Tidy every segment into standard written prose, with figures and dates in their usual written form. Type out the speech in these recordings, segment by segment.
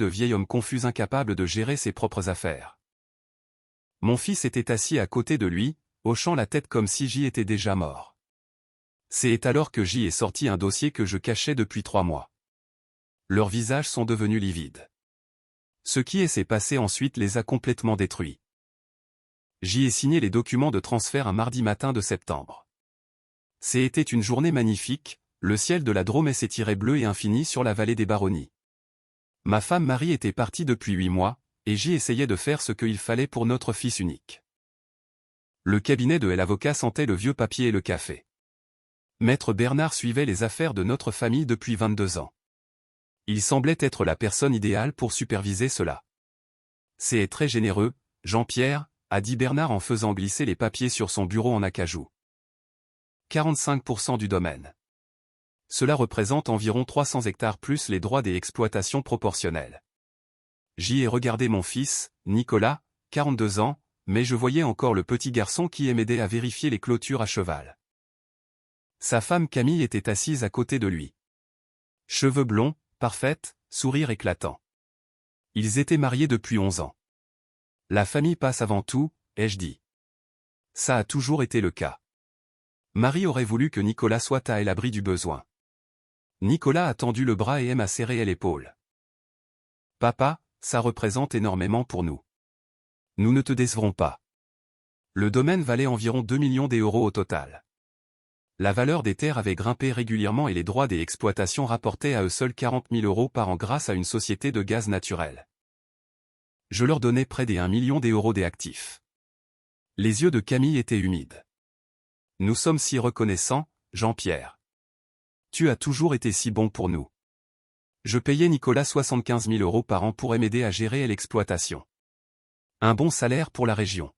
de vieil homme confus incapable de gérer ses propres affaires. Mon fils était assis à côté de lui, hochant la tête comme si J était déjà mort. C'est alors que J est sorti un dossier que je cachais depuis 3 mois. Leurs visages sont devenus livides. Ce qui s'est passé ensuite les a complètement détruits. J'y ai signé les documents de transfert un mardi matin de septembre. C'était une journée magnifique, le ciel de la Drôme s'étirait bleu et infini sur la vallée des Baronnies. Ma femme Marie était partie depuis 8 mois, et j'y essayais de faire ce qu'il fallait pour notre fils unique. Le cabinet de l'avocat sentait le vieux papier et le café. Maître Bernard suivait les affaires de notre famille depuis 22 ans. Il semblait être la personne idéale pour superviser cela. C'est très généreux, Jean-Pierre, a dit Bernard en faisant glisser les papiers sur son bureau en acajou. 45% du domaine. Cela représente environ 300 hectares plus les droits des exploitations proportionnelles. J'y ai regardé mon fils, Nicolas, 42 ans, mais je voyais encore le petit garçon qui m'aidait à vérifier les clôtures à cheval. Sa femme Camille était assise à côté de lui. Cheveux blonds, parfaite, sourire éclatant. Ils étaient mariés depuis 11 ans. La famille passe avant tout, ai-je dit. Ça a toujours été le cas. Marie aurait voulu que Nicolas soit à l'abri du besoin. Nicolas a tendu le bras et m'a serré à l'épaule. Papa, ça représente énormément pour nous. Nous ne te décevrons pas. Le domaine valait environ 2 millions d'euros au total. La valeur des terres avait grimpé régulièrement et les droits des exploitations rapportaient à eux seuls 40 000 euros par an grâce à une société de gaz naturel. Je leur donnais près des 1 million d'euros des actifs. Les yeux de Camille étaient humides. Nous sommes si reconnaissants, Jean-Pierre. Tu as toujours été si bon pour nous. Je payais Nicolas 75 000 euros par an pour m'aider à gérer l'exploitation. Un bon salaire pour la région.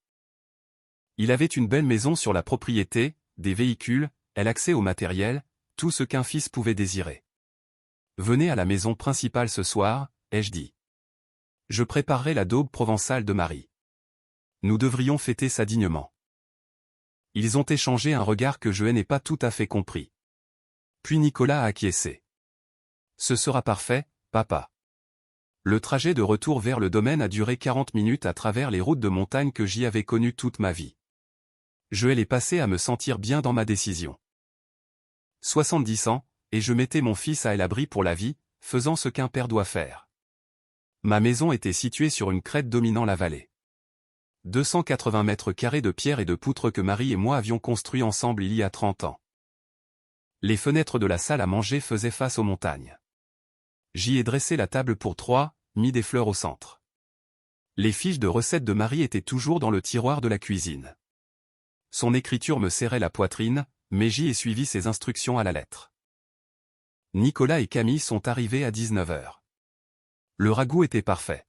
Il avait une belle maison sur la propriété, des véhicules, l'accès au matériel, tout ce qu'un fils pouvait désirer. Venez à la maison principale ce soir, ai-je dit. Je préparerai la daube provençale de Marie. Nous devrions fêter ça dignement. Ils ont échangé un regard que je n'ai pas tout à fait compris. Puis Nicolas a acquiescé. Ce sera parfait, papa. Le trajet de retour vers le domaine a duré 40 minutes à travers les routes de montagne que j'y avais connues toute ma vie. Je l'ai passé à me sentir bien dans ma décision. 70 ans, et je mettais mon fils à l'abri pour la vie, faisant ce qu'un père doit faire. Ma maison était située sur une crête dominant la vallée. 280 mètres carrés de pierre et de poutres que Marie et moi avions construits ensemble il y a 30 ans. Les fenêtres de la salle à manger faisaient face aux montagnes. J'y ai dressé la table pour 3, mis des fleurs au centre. Les fiches de recettes de Marie étaient toujours dans le tiroir de la cuisine. Son écriture me serrait la poitrine, mais j'y ai suivi ses instructions à la lettre. Nicolas et Camille sont arrivés à 19 h. Le ragoût était parfait.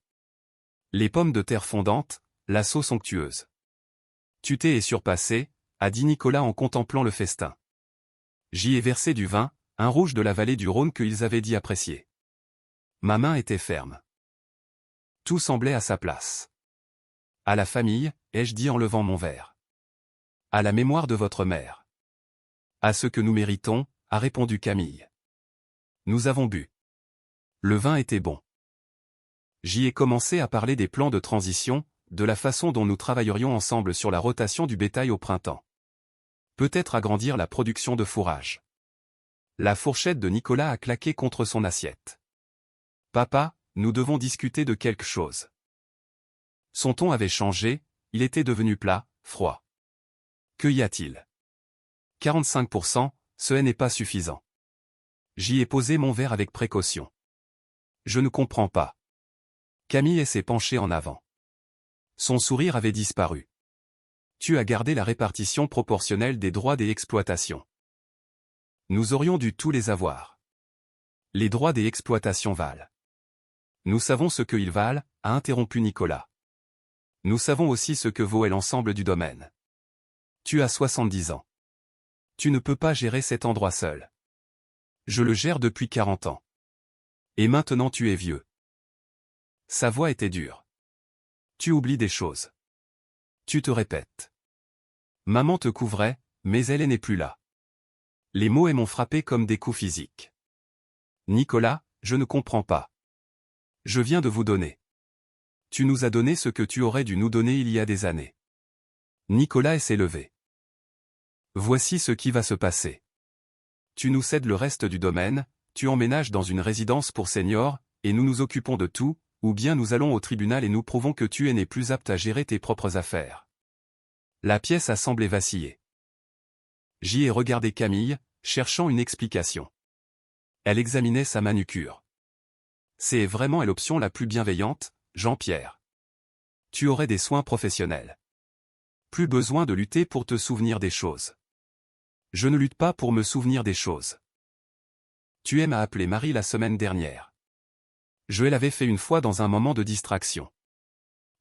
Les pommes de terre fondantes, la sauce onctueuse. Tu t'es surpassé, a dit Nicolas en contemplant le festin. J'y ai versé du vin, un rouge de la vallée du Rhône qu'ils avaient dit apprécier. Ma main était ferme. Tout semblait à sa place. À la famille, ai-je dit en levant mon verre. À la mémoire de votre mère. À ce que nous méritons, a répondu Camille. Nous avons bu. Le vin était bon. J'y ai commencé à parler des plans de transition, de la façon dont nous travaillerions ensemble sur la rotation du bétail au printemps. Peut-être agrandir la production de fourrage. La fourchette de Nicolas a claqué contre son assiette. Papa, nous devons discuter de quelque chose. Son ton avait changé, il était devenu plat, froid. Que y a-t-il? 45%, ce n'est pas suffisant. J'y ai posé mon verre avec précaution. Je ne comprends pas. Camille s'est penchée en avant. Son sourire avait disparu. Tu as gardé la répartition proportionnelle des droits des exploitations. Nous aurions dû tous les avoir. Les droits des exploitations valent. Nous savons ce qu'ils valent, a interrompu Nicolas. Nous savons aussi ce que vaut l'ensemble du domaine. Tu as 70 ans. Tu ne peux pas gérer cet endroit seul. Je le gère depuis 40 ans. Et maintenant tu es vieux. Sa voix était dure. Tu oublies des choses. Tu te répètes. Maman te couvrait, mais elle n'est plus là. Les mots m'ont frappé comme des coups physiques. Nicolas, je ne comprends pas. Je viens de vous donner. Tu nous as donné ce que tu aurais dû nous donner il y a des années. Nicolas s'est levé. Voici ce qui va se passer. Tu nous cèdes le reste du domaine, tu emménages dans une résidence pour seniors, et nous nous occupons de tout, ou bien nous allons au tribunal et nous prouvons que tu n'es plus apte à gérer tes propres affaires. La pièce a semblé vaciller. J'y ai regardé Camille, cherchant une explication. Elle examinait sa manucure. C'est vraiment l'option la plus bienveillante, Jean-Pierre. Tu aurais des soins professionnels. Plus besoin de lutter pour te souvenir des choses. Je ne lutte pas pour me souvenir des choses. Tu aimes à appeler Marie la semaine dernière. Je l'avais fait une fois dans un moment de distraction.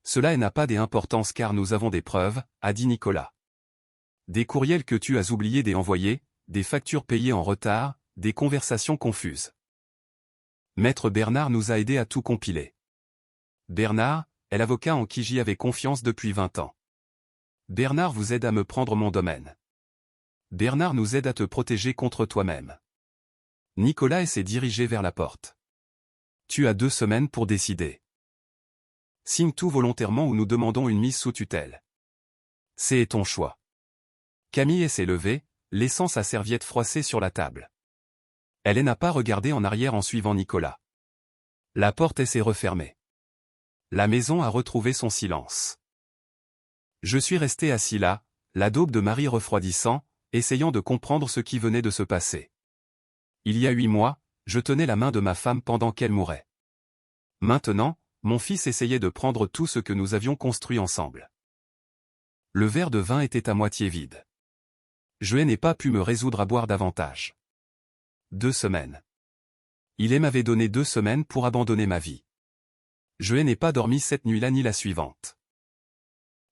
Cela n'a pas d'importance car nous avons des preuves, a dit Nicolas. Des courriels que tu as oublié d'envoyer, des factures payées en retard, des conversations confuses. Maître Bernard nous a aidés à tout compiler. Bernard est l'avocat en qui j'y avais confiance depuis 20 ans. Bernard vous aide à me prendre mon domaine. Bernard nous aide à te protéger contre toi-même. Nicolas s'est dirigé vers la porte. Tu as 2 semaines pour décider. Signe tout volontairement ou nous demandons une mise sous tutelle. C'est ton choix. Camille s'est levée, laissant sa serviette froissée sur la table. Elle n'a pas regardé en arrière en suivant Nicolas. La porte s'est refermée. La maison a retrouvé son silence. Je suis resté assis là, la daube de Marie refroidissant, essayant de comprendre ce qui venait de se passer. Il y a 8 mois, je tenais la main de ma femme pendant qu'elle mourait. Maintenant, mon fils essayait de prendre tout ce que nous avions construit ensemble. Le verre de vin était à moitié vide. Je n'ai pas pu me résoudre à boire davantage. 2 semaines. Il m'avait donné 2 semaines pour abandonner ma vie. Je n'ai pas dormi cette nuit-là ni la suivante.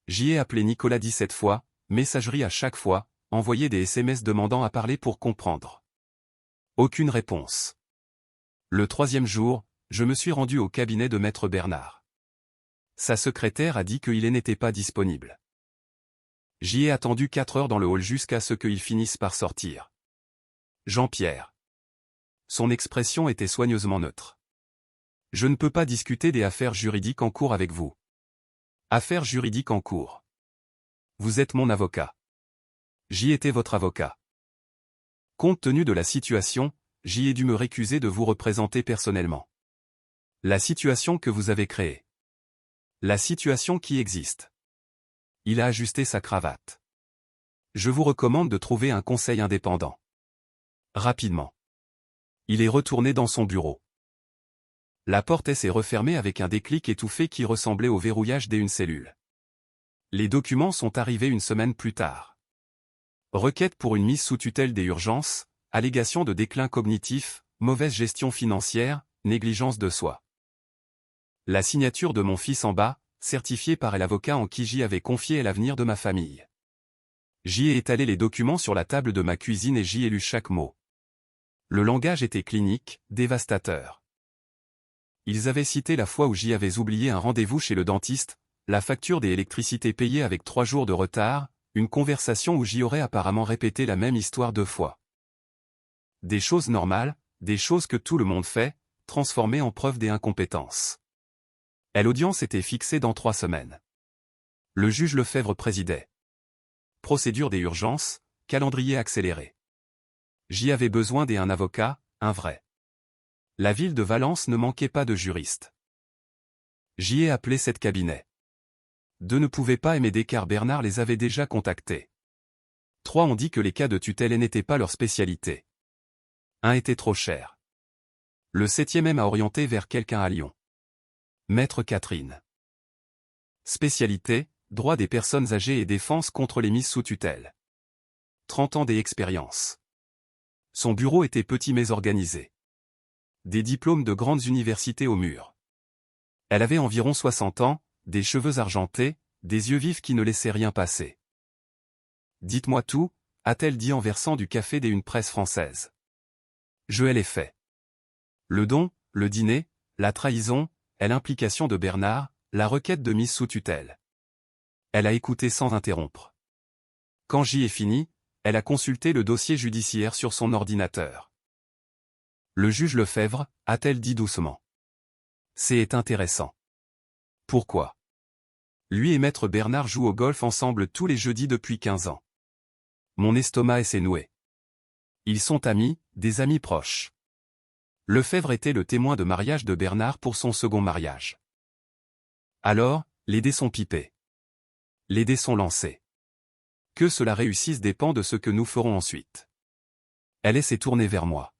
J'y ai appelé Nicolas 17 fois, messagerie à chaque fois, envoyé des SMS demandant à parler pour comprendre. Aucune réponse. Le 3e jour, je me suis rendu au cabinet de Maître Bernard. Sa secrétaire a dit qu'il n'était pas disponible. J'y ai attendu 4 heures dans le hall jusqu'à ce qu'il finisse par sortir. Jean-Pierre. Son expression était soigneusement neutre. Je ne peux pas discuter des affaires juridiques en cours avec vous. Affaires juridiques en cours. Vous êtes mon avocat. J'y étais votre avocat. Compte tenu de la situation, j'y ai dû me récuser de vous représenter personnellement. La situation que vous avez créée. La situation qui existe. Il a ajusté sa cravate. Je vous recommande de trouver un conseil indépendant. Rapidement. Il est retourné dans son bureau. La porte s'est refermée avec un déclic étouffé qui ressemblait au verrouillage d'une cellule. Les documents sont arrivés une semaine plus tard. Requête pour une mise sous tutelle des urgences, allégation de déclin cognitif, mauvaise gestion financière, négligence de soi. La signature de mon fils en bas, certifiée par l'avocat en qui j'y avais confié l'avenir de ma famille. J'y ai étalé les documents sur la table de ma cuisine et j'y ai lu chaque mot. Le langage était clinique, dévastateur. Ils avaient cité la fois où j'y avais oublié un rendez-vous chez le dentiste, la facture des électricités payée avec 3 jours de retard, une conversation où j'y aurais apparemment répété la même histoire 2 fois. Des choses normales, des choses que tout le monde fait, transformées en preuve d'incompétence. L'audience était fixée dans 3 semaines. Le juge Lefebvre présidait. Procédure des urgences, calendrier accéléré. J'y avais besoin d'un avocat, un vrai. La ville de Valence ne manquait pas de juristes. J'y ai appelé 7 cabinets. 2 ne pouvaient pas m'aider car Bernard les avait déjà contactés. 3 ont dit que les cas de tutelle n'étaient pas leur spécialité. 1 était trop cher. Le 7e m'a orienté vers quelqu'un à Lyon. Maître Catherine. Spécialité, droit des personnes âgées et défense contre les mises sous tutelle. 30 ans d'expérience. Son bureau était petit mais organisé. Des diplômes de grandes universités au mur. Elle avait environ 60 ans, des cheveux argentés, des yeux vifs qui ne laissaient rien passer. Dites-moi tout, a-t-elle dit en versant du café d'une presse française. Je l'ai fait. Le don, le dîner, la trahison, l'implication de Bernard, la requête de mise sous tutelle. Elle a écouté sans interrompre. Quand j'y ai fini, elle a consulté le dossier judiciaire sur son ordinateur. Le juge Lefebvre, a-t-elle dit doucement. C'est intéressant. Pourquoi? Lui et Maître Bernard jouent au golf ensemble tous les jeudis depuis 15 ans. Mon estomac s'est noué. Ils sont amis, des amis proches. Lefebvre était le témoin de mariage de Bernard pour son second mariage. Alors, les dés sont pipés. Les dés sont lancés. Que cela réussisse dépend de ce que nous ferons ensuite. Elle s'est tournée vers moi.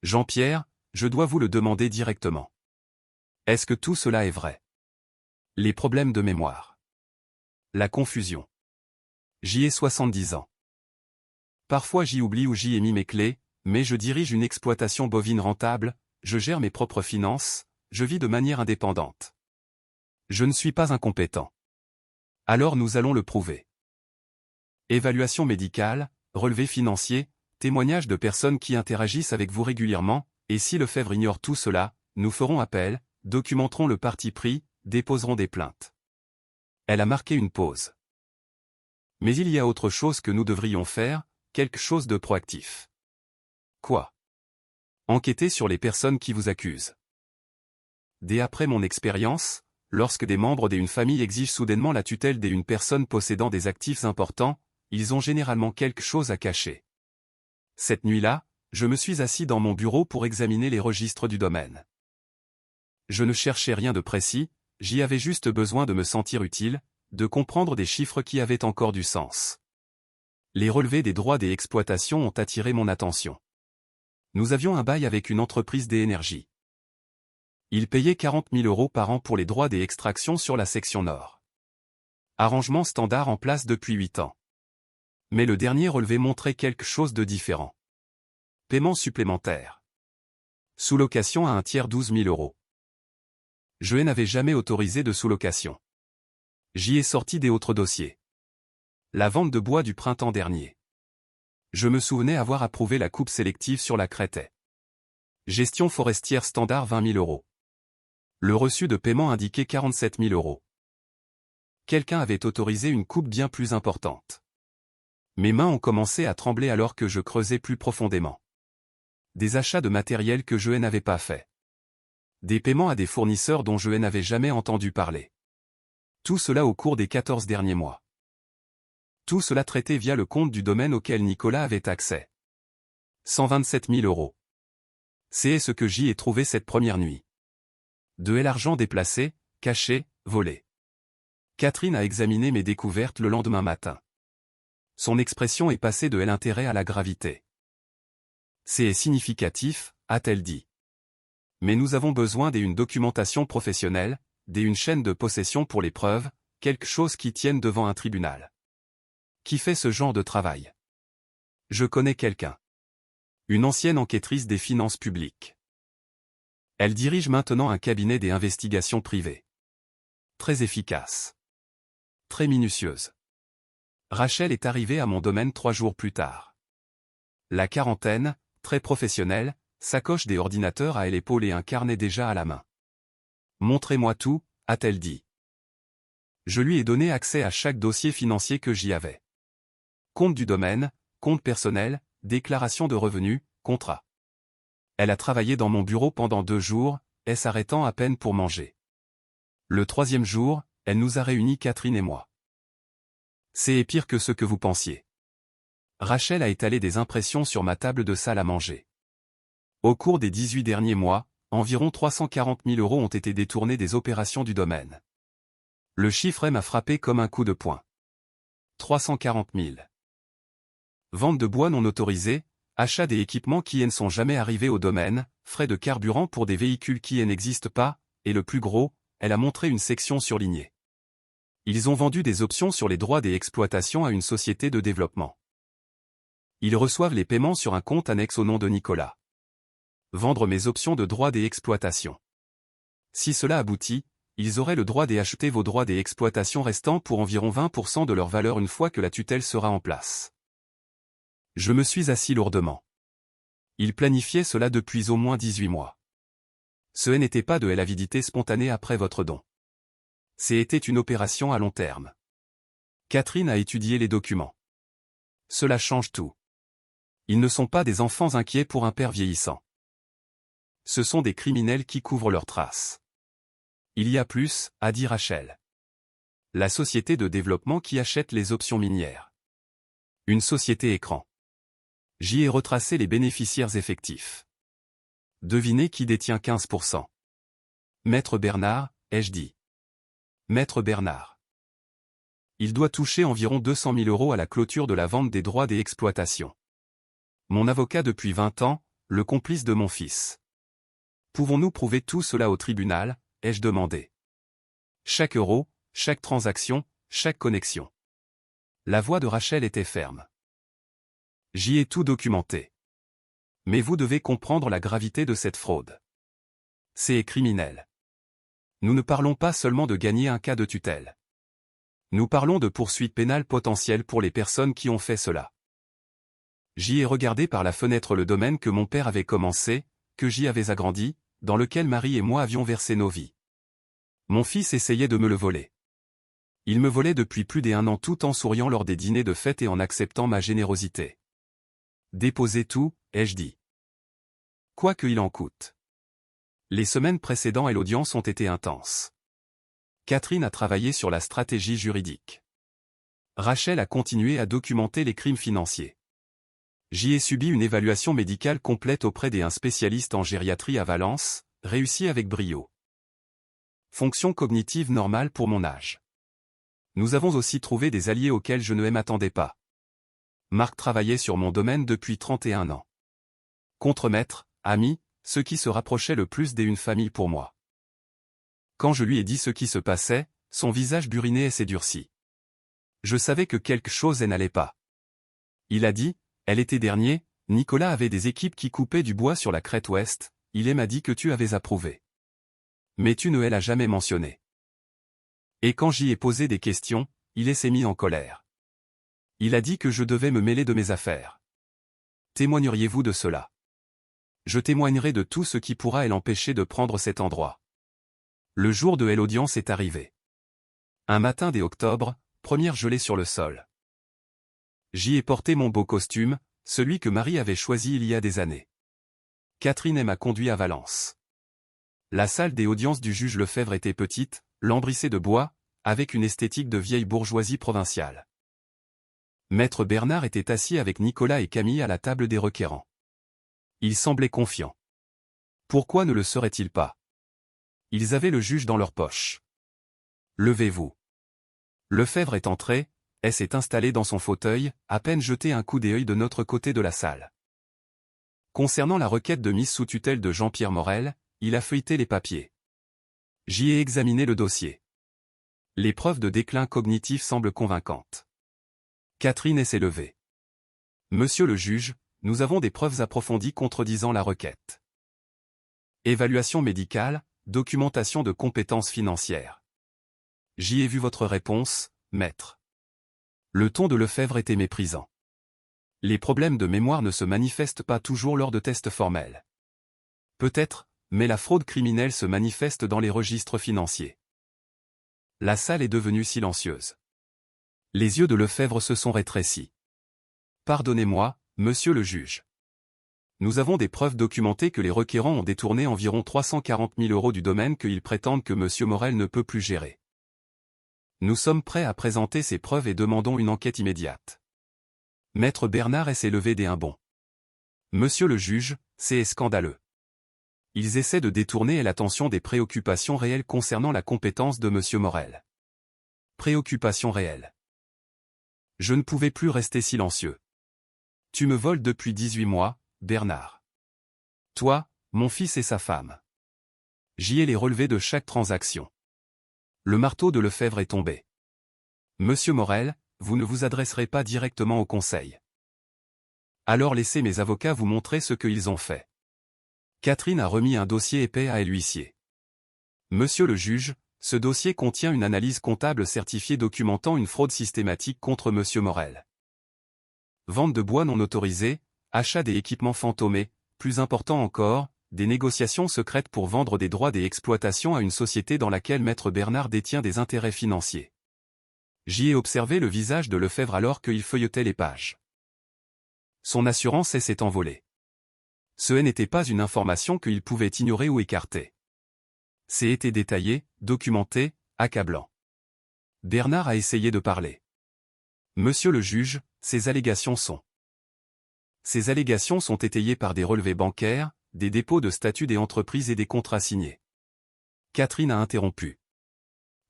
Jean-Pierre, je dois vous le demander directement. Est-ce que tout cela est vrai? Les problèmes de mémoire. La confusion. J'y ai 70 ans. Parfois j'y oublie ou j'y ai mis mes clés, mais je dirige une exploitation bovine rentable, je gère mes propres finances, je vis de manière indépendante. Je ne suis pas incompétent. Alors nous allons le prouver. Évaluation médicale, relevé financier, témoignages de personnes qui interagissent avec vous régulièrement, et si Lefebvre ignore tout cela, nous ferons appel, documenterons le parti pris, déposerons des plaintes. Elle a marqué une pause. Mais il y a autre chose que nous devrions faire, quelque chose de proactif. Quoi? Enquêter sur les personnes qui vous accusent. Dès après mon expérience, lorsque des membres d'une famille exigent soudainement la tutelle d'une personne possédant des actifs importants, ils ont généralement quelque chose à cacher. Cette nuit-là, je me suis assis dans mon bureau pour examiner les registres du domaine. Je ne cherchais rien de précis, j'y avais juste besoin de me sentir utile, de comprendre des chiffres qui avaient encore du sens. Les relevés des droits des exploitations ont attiré mon attention. Nous avions un bail avec une entreprise d'énergie. Il payait 40 000 € par an pour les droits des extractions sur la section nord. Arrangement standard en place depuis 8 ans. Mais le dernier relevé montrait quelque chose de différent. Paiement supplémentaire. Sous-location à un tiers 12 000 €. Je n'avais jamais autorisé de sous-location. J'y ai sorti des autres dossiers. La vente de bois du printemps dernier. Je me souvenais avoir approuvé la coupe sélective sur la Crétaie. Gestion forestière standard 20 000 €. Le reçu de paiement indiquait 47 000 €. Quelqu'un avait autorisé une coupe bien plus importante. Mes mains ont commencé à trembler alors que je creusais plus profondément. Des achats de matériel que je n'avais pas fait. Des paiements à des fournisseurs dont je n'avais jamais entendu parler. Tout cela au cours des 14 derniers mois. Tout cela traité via le compte du domaine auquel Nicolas avait accès. 127 000 €. C'est ce que j'y ai trouvé cette première nuit. De l'argent déplacé, caché, volé. Catherine a examiné mes découvertes le lendemain matin. Son expression est passée de l'intérêt à la gravité. C'est significatif, a-t-elle dit. Mais nous avons besoin d'une documentation professionnelle, d'une chaîne de possession pour les preuves, quelque chose qui tienne devant un tribunal. Qui fait ce genre de travail? Je connais quelqu'un. Une ancienne enquêtrice des finances publiques. Elle dirige maintenant un cabinet des investigations privées. Très efficace. Très minutieuse. Rachel est arrivée à mon domaine 3 jours plus tard. La quarantaine, très professionnelle, sacoche des ordinateurs à l'épaule et un carnet déjà à la main. Montrez-moi tout, a-t-elle dit. Je lui ai donné accès à chaque dossier financier que j'y avais. Compte du domaine, compte personnel, déclaration de revenus, contrat. Elle a travaillé dans mon bureau pendant 2 jours, s'arrêtant à peine pour manger. Le 3e jour, elle nous a réunis Catherine et moi. C'est pire que ce que vous pensiez. Rachel a étalé des impressions sur ma table de salle à manger. Au cours des 18 derniers mois, environ 340 000 € ont été détournés des opérations du domaine. Le chiffre m'a frappé comme un coup de poing. 340 000. Vente de bois non autorisée, achat des équipements qui ne sont jamais arrivés au domaine, frais de carburant pour des véhicules qui n'existent pas, et le plus gros, elle a montré une section surlignée. Ils ont vendu des options sur les droits des exploitations à une société de développement. Ils reçoivent les paiements sur un compte annexe au nom de Nicolas. Vendre mes options de droits des exploitations. Si cela aboutit, ils auraient le droit d'acheter vos droits des exploitations restants pour environ 20% de leur valeur une fois que la tutelle sera en place. Je me suis assis lourdement. Ils planifiaient cela depuis au moins 18 mois. Ce n'était pas de l'avidité spontanée après votre don. C'était une opération à long terme. Catherine a étudié les documents. Cela change tout. Ils ne sont pas des enfants inquiets pour un père vieillissant. Ce sont des criminels qui couvrent leurs traces. Il y a plus, a dit Rachel. La société de développement qui achète les options minières. Une société écran. J'y ai retracé les bénéficiaires effectifs. Devinez qui détient 15%. Maître Bernard, ai-je dit. Maître Bernard. Il doit toucher environ 200 000 € à la clôture de la vente des droits des exploitations. Mon avocat depuis 20 ans, le complice de mon fils. Pouvons-nous prouver tout cela au tribunal, ai-je demandé. Chaque euro, chaque transaction, chaque connexion. La voix de Rachel était ferme. J'y ai tout documenté. Mais vous devez comprendre la gravité de cette fraude. C'est criminel. Nous ne parlons pas seulement de gagner un cas de tutelle. Nous parlons de poursuites pénales potentielles pour les personnes qui ont fait cela. J'y ai regardé par la fenêtre le domaine que mon père avait commencé, que j'y avais agrandi, dans lequel Marie et moi avions versé nos vies. Mon fils essayait de me le voler. Il me volait depuis plus d'1 an tout en souriant lors des dîners de fête et en acceptant ma générosité. Déposez tout, ai-je dit. Quoi qu'il en coûte. Les semaines précédentes et l'audience ont été intenses. Catherine a travaillé sur la stratégie juridique. Rachel a continué à documenter les crimes financiers. J'y ai subi une évaluation médicale complète auprès d'un spécialiste en gériatrie à Valence, réussi avec brio. Fonction cognitive normale pour mon âge. Nous avons aussi trouvé des alliés auxquels je ne m'attendais pas. Marc travaillait sur mon domaine depuis 31 ans. Contremaître, ami, ce qui se rapprochait le plus d'une famille pour moi. Quand je lui ai dit ce qui se passait, son visage buriné et s'est durci. Je savais que quelque chose n'allait pas. Il a dit, elle était dernier, Nicolas avait des équipes qui coupaient du bois sur la crête ouest, il m'a dit que tu avais approuvé. Mais tu ne l'as jamais mentionné. Et quand j'y ai posé des questions, il s'est mis en colère. Il a dit que je devais me mêler de mes affaires. Témoigneriez-vous de cela? Je témoignerai de tout ce qui pourra l'empêcher de prendre cet endroit. Le jour de l'audience est arrivé. Un matin d'octobre, première gelée sur le sol. J'y ai porté mon beau costume, celui que Marie avait choisi il y a des années. Catherine m'a conduit à Valence. La salle des audiences du juge Lefebvre était petite, lambrissée de bois, avec une esthétique de vieille bourgeoisie provinciale. Maître Bernard était assis avec Nicolas et Camille à la table des requérants. Ils semblaient confiants. Pourquoi ne le seraient-ils pas? Ils avaient le juge dans leur poche. Levez-vous. Lefebvre est entré, et s'est installé dans son fauteuil, à peine jeté un coup d'œil de notre côté de la salle. Concernant la requête de mise sous tutelle de Jean-Pierre Morel, il a feuilleté les papiers. J'y ai examiné le dossier. Les preuves de déclin cognitif semblent convaincantes. Catherine s'est levée. Monsieur le juge, nous avons des preuves approfondies contredisant la requête. Évaluation médicale, documentation de compétences financières. J'y ai vu votre réponse, maître. Le ton de Lefebvre était méprisant. Les problèmes de mémoire ne se manifestent pas toujours lors de tests formels. Peut-être, mais la fraude criminelle se manifeste dans les registres financiers. La salle est devenue silencieuse. Les yeux de Lefebvre se sont rétrécis. Pardonnez-moi, monsieur le juge. Nous avons des preuves documentées que les requérants ont détourné environ 340 000 € du domaine qu'ils prétendent que monsieur Morel ne peut plus gérer. Nous sommes prêts à présenter ces preuves et demandons une enquête immédiate. Maître Bernard s'est levé d'un bond. Monsieur le juge, c'est scandaleux. Ils essaient de détourner l'attention des préoccupations réelles concernant la compétence de monsieur Morel. Préoccupations réelles. Je ne pouvais plus rester silencieux. Tu me voles depuis 18 mois, Bernard. Toi, mon fils et sa femme. J'y ai les relevés de chaque transaction. Le marteau de Lefebvre est tombé. Monsieur Morel, vous ne vous adresserez pas directement au conseil. Alors laissez mes avocats vous montrer ce qu'ils ont fait. Catherine a remis un dossier épais à l'huissier. Monsieur le juge, ce dossier contient une analyse comptable certifiée documentant une fraude systématique contre monsieur Morel. Vente de bois non autorisé, achat des équipements fantomés, plus important encore, des négociations secrètes pour vendre des droits des exploitations à une société dans laquelle maître Bernard détient des intérêts financiers. J'y ai observé le visage de Lefebvre alors qu'il feuilletait les pages. Son assurance s'est envolée. Ce n'était pas une information qu'il pouvait ignorer ou écarter. C'était détaillé, documenté, accablant. Bernard a essayé de parler. Monsieur le juge, ces allégations sont étayées par des relevés bancaires, des dépôts de statuts des entreprises et des contrats signés. Catherine a interrompu.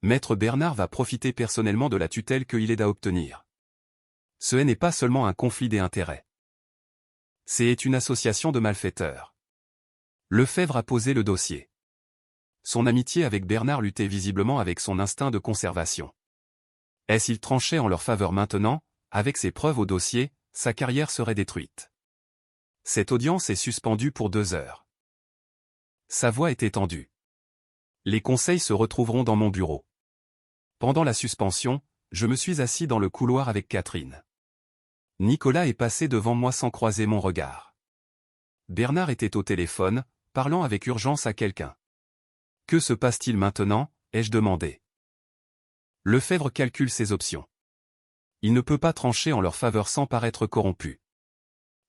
Maître Bernard va profiter personnellement de la tutelle qu'il aide à obtenir. Ce n'est pas seulement un conflit d'intérêts. C'est une association de malfaiteurs. Lefebvre a posé le dossier. Son amitié avec Bernard luttait visiblement avec son instinct de conservation. S'il tranchait en leur faveur maintenant, avec ses preuves au dossier, sa carrière serait détruite. Cette audience est suspendue pour 2 heures. Sa voix était tendue. Les conseils se retrouveront dans mon bureau. Pendant la suspension, je me suis assis dans le couloir avec Catherine. Nicolas est passé devant moi sans croiser mon regard. Bernard était au téléphone, parlant avec urgence à quelqu'un. Que se passe-t-il maintenant, ai-je demandé. Lefebvre calcule ses options. Il ne peut pas trancher en leur faveur sans paraître corrompu.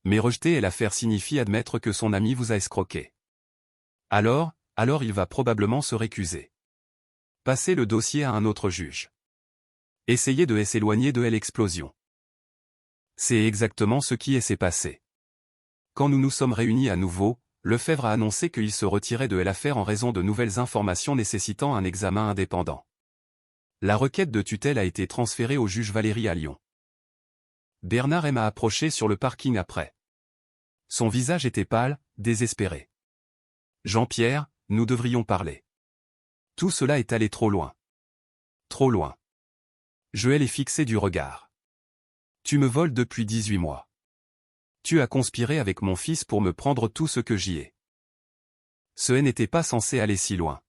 Mais rejeter l'affaire signifie admettre que son ami vous a escroqué. Alors il va probablement se récuser. Passer le dossier à un autre juge. Essayer de s'éloigner de l'explosion. C'est exactement ce qui s'est passé. Quand nous nous sommes réunis à nouveau, Lefebvre a annoncé qu'il se retirait de l'affaire en raison de nouvelles informations nécessitant un examen indépendant. La requête de tutelle a été transférée au juge Valéry à Lyon. Bernard m'a approché sur le parking après. Son visage était pâle, désespéré. Jean-Pierre, nous devrions parler. Tout cela est allé trop loin. Trop loin. Je l'ai fixé du regard. Tu me voles depuis 18 mois. Tu as conspiré avec mon fils pour me prendre tout ce que j'y ai. Ce n'était pas censé aller si loin.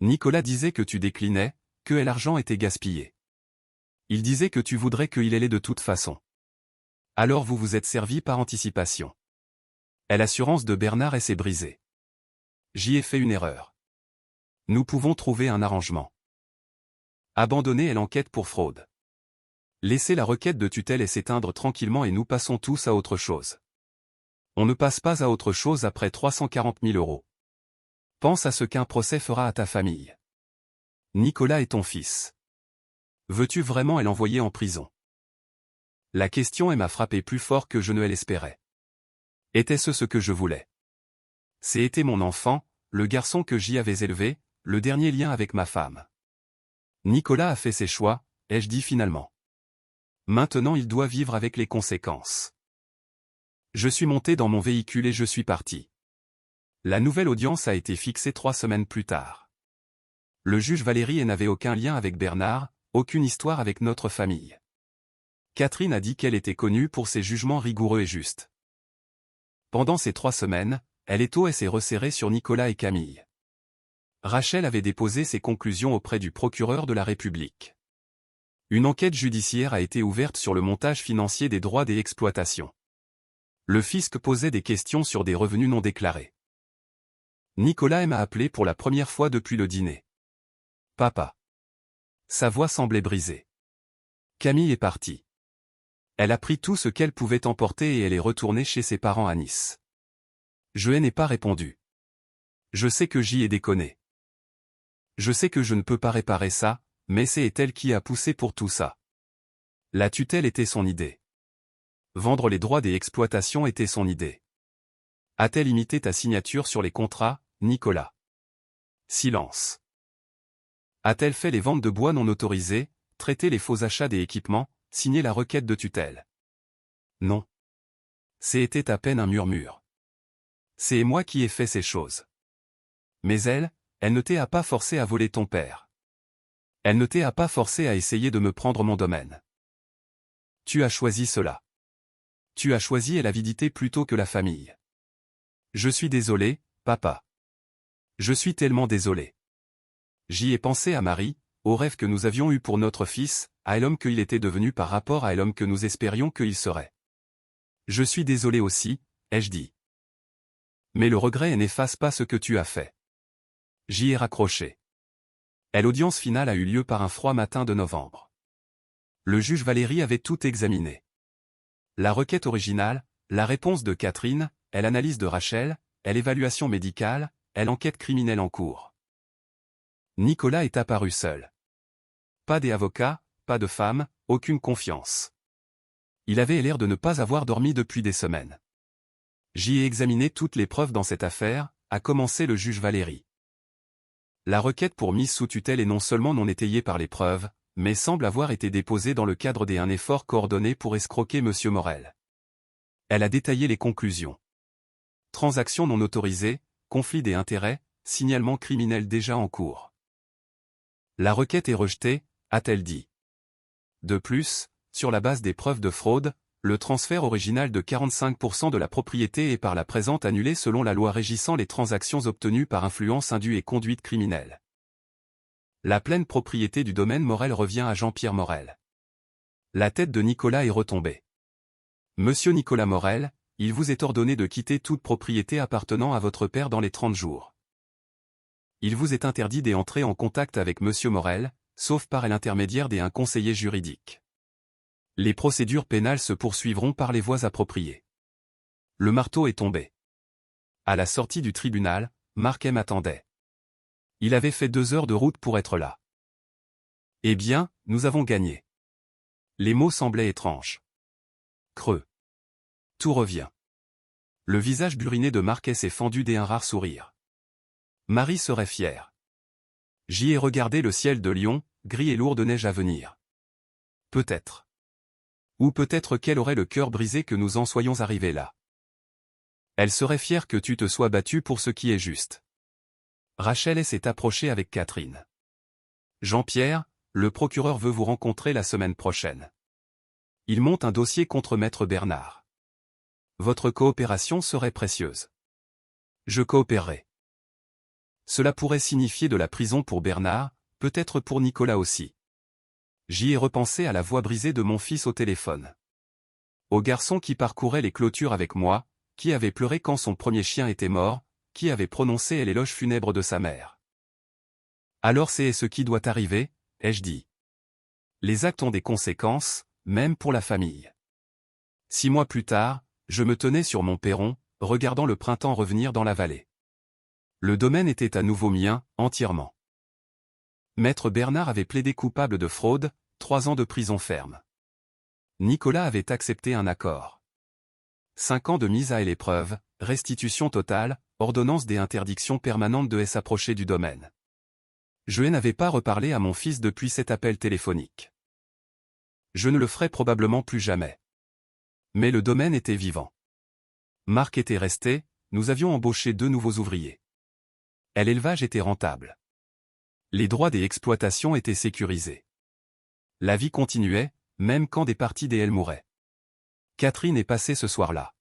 Nicolas disait que tu déclinais, que l'argent était gaspillé. Il disait que tu voudrais qu'il allait de toute façon. Alors vous vous êtes servi par anticipation. L'assurance de Bernard s'est brisée. J'y ai fait une erreur. Nous pouvons trouver un arrangement. Abandonner l'enquête pour fraude. Laissez la requête de tutelle s'éteindre tranquillement et nous passons tous à autre chose. On ne passe pas à autre chose après 340 000 €. Pense à ce qu'un procès fera à ta famille. Nicolas est ton fils. Veux-tu vraiment l'envoyer en prison? La question m'a frappé plus fort que je ne l'espérais. Était-ce ce que je voulais? C'était mon enfant, le garçon que j'y avais élevé, le dernier lien avec ma femme. Nicolas a fait ses choix, ai-je dit finalement. Maintenant il doit vivre avec les conséquences. Je suis monté dans mon véhicule et je suis parti. La nouvelle audience a été fixée 3 semaines plus tard. Le juge Valéry n'avait aucun lien avec Bernard, aucune histoire avec notre famille. Catherine a dit qu'elle était connue pour ses jugements rigoureux et justes. Pendant ces 3 semaines, s'est resserrée sur Nicolas et Camille. Rachel avait déposé ses conclusions auprès du procureur de la République. Une enquête judiciaire a été ouverte sur le montage financier des droits des exploitations. Le fisc posait des questions sur des revenus non déclarés. Nicolas m'a appelé pour la première fois depuis le dîner. Papa. Sa voix semblait brisée. Camille est partie. Elle a pris tout ce qu'elle pouvait emporter et elle est retournée chez ses parents à Nice. Je n'ai pas répondu. Je sais que j'y ai déconné. Je sais que je ne peux pas réparer ça, mais c'est elle qui a poussé pour tout ça. La tutelle était son idée. Vendre les droits des exploitations était son idée. A-t-elle imité ta signature sur les contrats, Nicolas? Silence. A-t-elle fait les ventes de bois non autorisées, traité les faux achats des équipements, signé la requête de tutelle? Non. C'était à peine un murmure. C'est moi qui ai fait ces choses. Mais elle ne t'a pas forcé à voler ton père. Elle ne t'a pas forcé à essayer de me prendre mon domaine. Tu as choisi cela. Tu as choisi l'avidité plutôt que la famille. Je suis désolé, papa. Je suis tellement désolé. J'y ai pensé à Marie, au rêve que nous avions eu pour notre fils, à l'homme qu'il était devenu par rapport à l'homme que nous espérions qu'il serait. Je suis désolé aussi, ai-je dit. Mais le regret n'efface pas ce que tu as fait. J'y ai raccroché. L'audience finale a eu lieu par un froid matin de novembre. Le juge Valéry avait tout examiné. La requête originale, la réponse de Catherine, elle analyse de Rachel, elle évaluation médicale, elle enquête criminelle en cours. Nicolas est apparu seul. Pas des avocats, pas de femme, aucune confiance. Il avait l'air de ne pas avoir dormi depuis des semaines. J'y ai examiné toutes les preuves dans cette affaire, a commencé le juge Valéry. La requête pour mise sous tutelle est non seulement non étayée par les preuves, mais semble avoir été déposée dans le cadre d'un effort coordonné pour escroquer M. Morel. Elle a détaillé les conclusions. Transactions non autorisées, conflit des intérêts, signalement criminel déjà en cours. La requête est rejetée, a-t-elle dit. De plus, sur la base des preuves de fraude, le transfert original de 45% de la propriété est par la présente annulé selon la loi régissant les transactions obtenues par influence indue et conduite criminelle. La pleine propriété du domaine Morel revient à Jean-Pierre Morel. La tête de Nicolas est retombée. Monsieur Nicolas Morel, il vous est ordonné de quitter toute propriété appartenant à votre père dans les 30 jours. Il vous est interdit d'entrer en contact avec Monsieur Morel, sauf par l'intermédiaire d'un conseiller juridique. Les procédures pénales se poursuivront par les voies appropriées. Le marteau est tombé. À la sortie du tribunal, Marc M attendait. Il avait fait 2 heures de route pour être là. Eh bien, nous avons gagné. Les mots semblaient étranges. Creux. Tout revient. Le visage buriné de Marquet s'est fendu d'un rare sourire. Marie serait fière. J'y ai regardé le ciel de Lyon, gris et lourd de neige à venir. Peut-être. Ou peut-être qu'elle aurait le cœur brisé que nous en soyons arrivés là. Elle serait fière que tu te sois battu pour ce qui est juste. Rachel s'est approchée avec Catherine. Jean-Pierre, le procureur veut vous rencontrer la semaine prochaine. Il monte un dossier contre Maître Bernard. Votre coopération serait précieuse. Je coopérerai. Cela pourrait signifier de la prison pour Bernard, peut-être pour Nicolas aussi. J'y ai repensé à la voix brisée de mon fils au téléphone. Au garçon qui parcourait les clôtures avec moi, qui avait pleuré quand son premier chien était mort, qui avait prononcé l'éloge funèbre de sa mère. Alors c'est ce qui doit arriver, ai-je dit. Les actes ont des conséquences, même pour la famille. 6 mois plus tard, je me tenais sur mon perron, regardant le printemps revenir dans la vallée. Le domaine était à nouveau mien, entièrement. Maître Bernard avait plaidé coupable de fraude, 3 ans de prison ferme. Nicolas avait accepté un accord. 5 ans de mise à l'épreuve, restitution totale, ordonnance des interdictions permanentes de s'approcher du domaine. Je n'avais pas reparlé à mon fils depuis cet appel téléphonique. Je ne le ferai probablement plus jamais. Mais le domaine était vivant. Marc était resté, nous avions embauché 2 nouveaux ouvriers. L'élevage était rentable. Les droits des exploitations étaient sécurisés. La vie continuait, même quand des parties d'elle mouraient. Catherine est passée ce soir-là.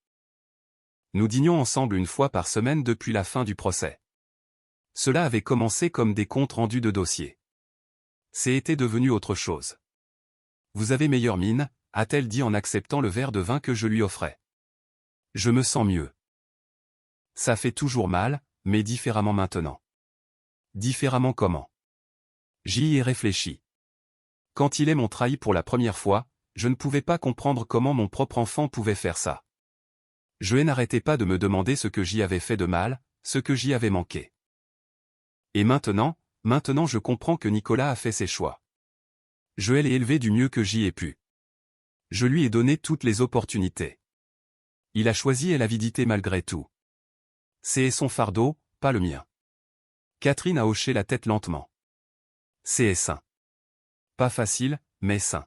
Nous dînions ensemble une fois par semaine depuis la fin du procès. Cela avait commencé comme des comptes rendus de dossiers. C'était devenu autre chose. Vous avez meilleure mine, a-t-elle dit en acceptant le verre de vin que je lui offrais. Je me sens mieux. Ça fait toujours mal, mais différemment maintenant. Différemment comment? J'y ai réfléchi. Quand il m'ont trahi pour la première fois, je ne pouvais pas comprendre comment mon propre enfant pouvait faire ça. Je n'arrêtais pas de me demander ce que j'y avais fait de mal, ce que j'y avais manqué. Et maintenant je comprends que Nicolas a fait ses choix. Je l'ai élevé du mieux que j'y ai pu. Je lui ai donné toutes les opportunités. Il a choisi l'avidité malgré tout. C'est son fardeau, pas le mien. Catherine a hoché la tête lentement. C'est sain. Pas facile, mais sain.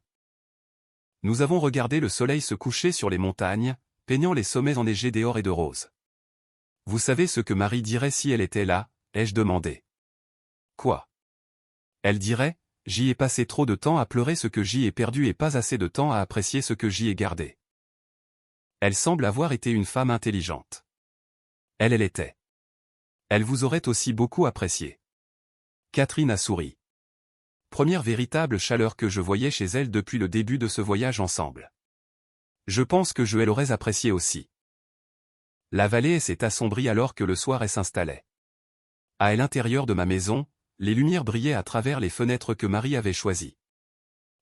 Nous avons regardé le soleil se coucher sur les montagnes, peignant les sommets enneigés d'or et de rose. Vous savez ce que Marie dirait si elle était là, ai-je demandé. Quoi? Elle dirait, j'y ai passé trop de temps à pleurer ce que j'y ai perdu et pas assez de temps à apprécier ce que j'y ai gardé. Elle semble avoir été une femme intelligente. Elle l'était. Elle vous aurait aussi beaucoup apprécié. Catherine a souri. Première véritable chaleur que je voyais chez elle depuis le début de ce voyage ensemble. Je pense que je l'aurais apprécié aussi. La vallée s'est assombrie alors que le soir s'installait. À l'intérieur de ma maison, les lumières brillaient à travers les fenêtres que Marie avait choisies.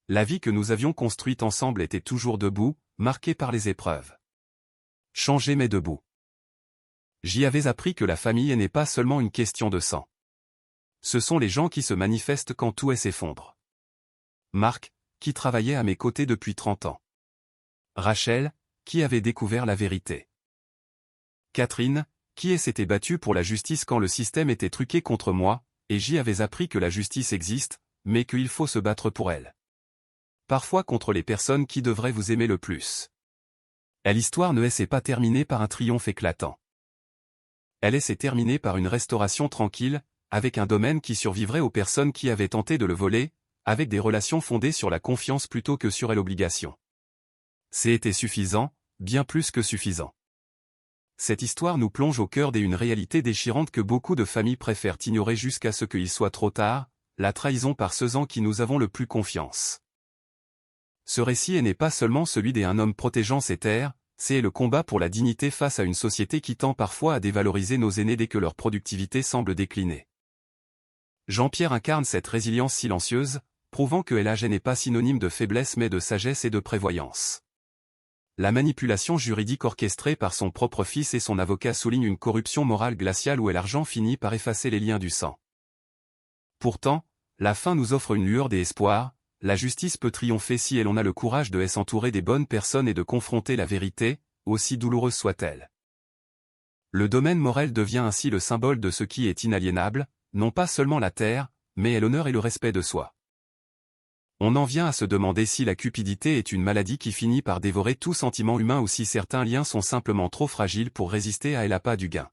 La vie que nous avions construite ensemble était toujours debout, marquée par les épreuves. Changée mais debout. J'y avais appris que la famille n'est pas seulement une question de sang. Ce sont les gens qui se manifestent quand tout s'effondre. Marc, qui travaillait à mes côtés depuis 30 ans. Rachel, qui avait découvert la vérité. Catherine, qui s'était battue pour la justice quand le système était truqué contre moi, et j'y avais appris que la justice existe, mais qu'il faut se battre pour elle. Parfois contre les personnes qui devraient vous aimer le plus. Et l'histoire ne s'est pas terminée par un triomphe éclatant. Elle s'est terminée par une restauration tranquille, avec un domaine qui survivrait aux personnes qui avaient tenté de le voler, avec des relations fondées sur la confiance plutôt que sur l'obligation. C'était suffisant, bien plus que suffisant. Cette histoire nous plonge au cœur d'une réalité déchirante que beaucoup de familles préfèrent ignorer jusqu'à ce qu'il soit trop tard, la trahison par ceux en qui nous avons le plus confiance. Ce récit n'est pas seulement celui d'un homme protégeant ses terres, c'est le combat pour la dignité face à une société qui tend parfois à dévaloriser nos aînés dès que leur productivité semble décliner. Jean-Pierre incarne cette résilience silencieuse, prouvant que l'âge n'est pas synonyme de faiblesse mais de sagesse et de prévoyance. La manipulation juridique orchestrée par son propre fils et son avocat souligne une corruption morale glaciale où l'argent finit par effacer les liens du sang. Pourtant, la fin nous offre une lueur d'espoir, la justice peut triompher si l'on a le courage de s'entourer des bonnes personnes et de confronter la vérité, aussi douloureuse soit-elle. Le domaine moral devient ainsi le symbole de ce qui est inaliénable, non pas seulement la terre, mais l'honneur et le respect de soi. On en vient à se demander si la cupidité est une maladie qui finit par dévorer tout sentiment humain ou si certains liens sont simplement trop fragiles pour résister à l'appât du gain.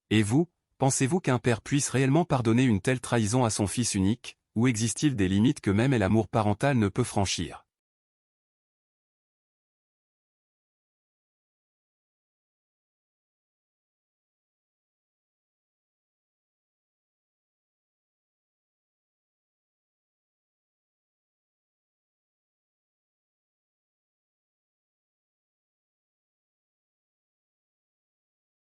Et vous, pensez-vous qu'un père puisse réellement pardonner une telle trahison à son fils unique, ou existe-t-il des limites que même l'amour parental ne peut franchir ?